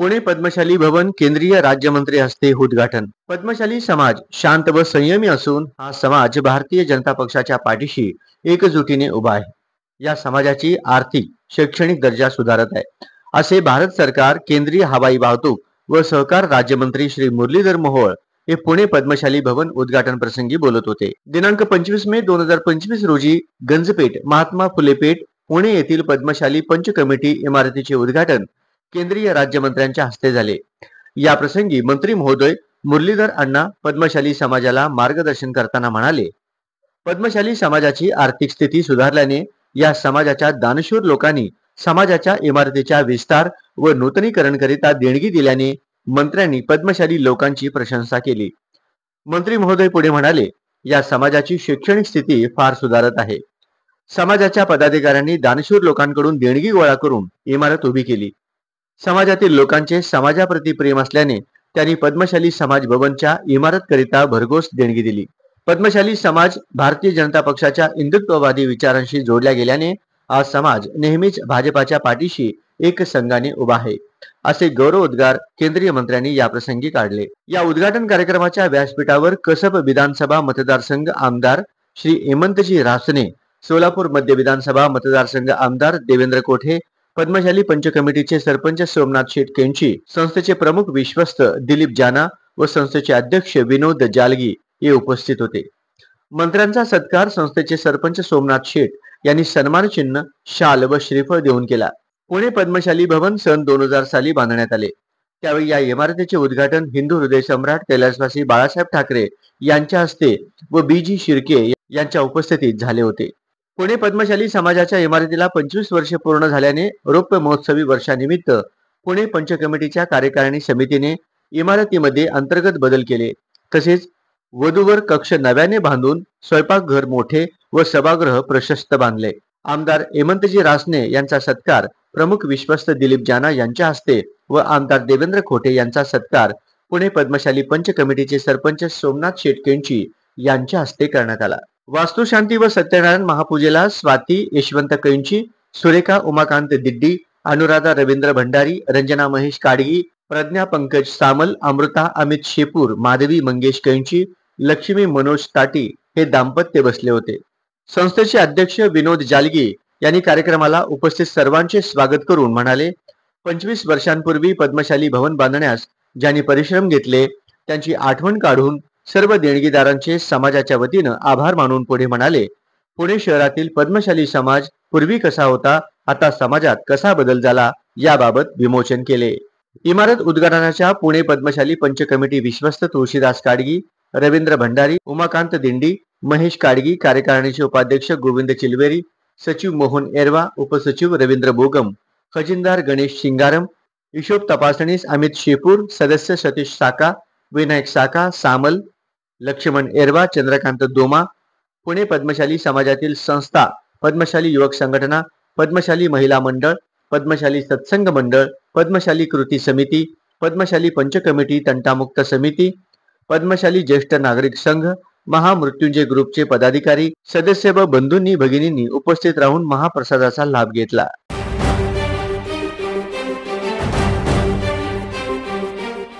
पुणे पद्मशाली भवन केंद्रीय राज्यमंत्री हस्ते उद्घाटन। पद्मशाली समाज शांत व संयमी असून हा समाज भारतीय जनता पक्षाच्या पाठीशी एकजुटीने उभा आहे। या समाजाची आर्थिक शैक्षणिक दर्जा सुधारत आहे, असे भारत सरकार केंद्रीय हवाई वाहतूक व सहकार राज्यमंत्री श्री मुरलीधर मोहोळ हे पुणे पद्मशाली भवन उद्घाटन प्रसंगी बोलत होते। दिनांक 25 मे 2025 रोजी गंजपेठ महात्मा फुले पेठ पुणे येथील पद्मशाली पंच कमिटी इमारतीचे उद्घाटन केंद्रीय राज्यमंत्र्यांच्या हस्ते झाले। या प्रसंगी मंत्री महोदय मुरलीधर अण्णा पद्मशाली समाजाला मार्गदर्शन करताना म्हणाले, पद्मशाली समाजाची आर्थिक स्थिती सुधारल्याने या समाजाच्या दानशूर लोकांनी समाजाच्या इमारतीच्या विस्तार व नूतनीकरण करिता देणगी दिल्याने मंत्र्यांनी पद्मशाली लोकांची प्रशंसा केली। मंत्री महोदय पुढे म्हणाले, या समाजाची शैक्षणिक स्थिती फार सुधारत आहे। समाजाच्या पदाधिकाऱ्यांनी दानशूर लोकांकडून देणगी गोळा करून इमारत उभी केली। समाजातील लोकांचे समाजाप्रती प्रेम असल्याने त्यांनी पद्मशाली समाज भवनच्या इमारत करिता भरघोस देणगी दिली। पद्मशाली समाज भारतीय जनता पक्षाच्या हिंदुत्ववादी विचारांशी जोडल्या गेल्याने हा समाज नेहमीच भाजपाच्या पाठीशी एक संघाने उभा आहे, असे गौरवोद्गार केंद्रीय मंत्र्यांनी या प्रसंगी काढले। या उद्घाटन कार्यक्रमाच्या व्यासपीठावर कसब विधानसभा मतदारसंघ आमदार श्री हेमंतजी रासने, सोलापूर मध्य विधानसभा मतदारसंघ आमदार देवेंद्र कोठे, पद्मशाली पंच कमिटीचे सरपंच सोमनाथ शेठ केंची, संस्थेचे प्रमुख विश्वस्त दिलीप जाना व संस्थेचे अध्यक्ष विनोद जालगी हे उपस्थित होते। मंत्र्यांचा सत्कार संस्थेचे सरपंच सोमनाथ शेठ यांनी सन्मान चिन्ह, शाल व श्रीफळ देऊन केला। पुणे पद्मशाली भवन सन 2000 साली बांधण्यात आले। त्यावेळी या इमारतीचे उद्घाटन हिंदू हृदय सम्राट कैलासवासी बाळासाहेब ठाकरे यांच्या हस्ते व BG शिर्के यांच्या उपस्थितीत झाले होते। पुणे पद्मशाली समाजाच्या इमारतीला 25 वर्षे पूर्ण झाल्याने रौप्य महोत्सवी वर्षानिमित्त पुणे पंच कमिटीच्या कार्यकारिणी समितीने इमारतीमध्ये अंतर्गत बदल केले। तसेच वधूवर कक्ष नव्याने बांधून स्वयंपाकघर मोठे व सभागृह प्रशस्त बांधले। आमदार हेमंतजी रासने यांचा सत्कार प्रमुख विश्वस्त दिलीप जाना यांच्या हस्ते व आमदार देवेंद्र कोठे यांचा सत्कार पुणे पद्मशाली पंच कमिटीचे सरपंच सोमनाथ शेठ केंची यांच्या हस्ते करण्यात आला। वास्तुशांती व सत्यनारायण महापूजेला स्वाती यशवंत कैंची, सुरेखा उमाकांत दिड्डी, अनुराधा रवींद्र भंडारी, रंजना महेश काडगी, प्रज्ञा पंकज सामल, अमृता अमित शेपूर, माधवी मंगेश कैंची, लक्ष्मी मनोज ताटी हे दाम्पत्य बसले होते। संस्थेचे अध्यक्ष विनोद जालगी यांनी कार्यक्रमाला उपस्थित सर्वांचे स्वागत करून म्हणाले, 25 वर्षांपूर्वी पद्मशाली भवन बांधण्यास ज्यांनी परिश्रम घेतले त्यांची आठवण काढून सर्व देणगीदारांचे समाजाच्या वतीनं आभार मानून पुढे म्हणाले, पुणे शहरातील पद्मशाली समाज पूर्वी कसा होता, आता समाजात कसा बदल झाला याबाबत विमोचन केले। इमारत उद्घाटनाच्या पुणे पद्मशाली पंच कमिटी विश्वस्त तुळशीदास काडगी, रवींद्र भंडारी, उमाकांत दिंडी, महेश काडगी, कार्यकारिणीचे उपाध्यक्ष गोविंद चिलवेरी, सचिव मोहन एरवा, उपसचिव रवींद्र बोगम, खजिनदार गणेश शिंगारम, हिशोब तपासणीस अमित शेपूर, सदस्य सतीश साका, विनायक साका, सामल, लक्ष्मण एरवा, चंद्रकांत दोमा, पुणे पद्मशाली समाजातील संस्था, पद्मशाली युवक संघटना, पद्मशाली महिला मंडळ, पद्मशाली सत्संग मंडळ, पद्मशाली कृती समिती, पद्मशाली पंच कमिटी तंटामुक्त समिती, पद्मशाली ज्येष्ठ नागरिक संघ, महामृत्युंजय ग्रुपचे पदाधिकारी, सदस्य व बंधूंनी भगिनींनी उपस्थित राहून महाप्रसादाचा लाभ घेतला।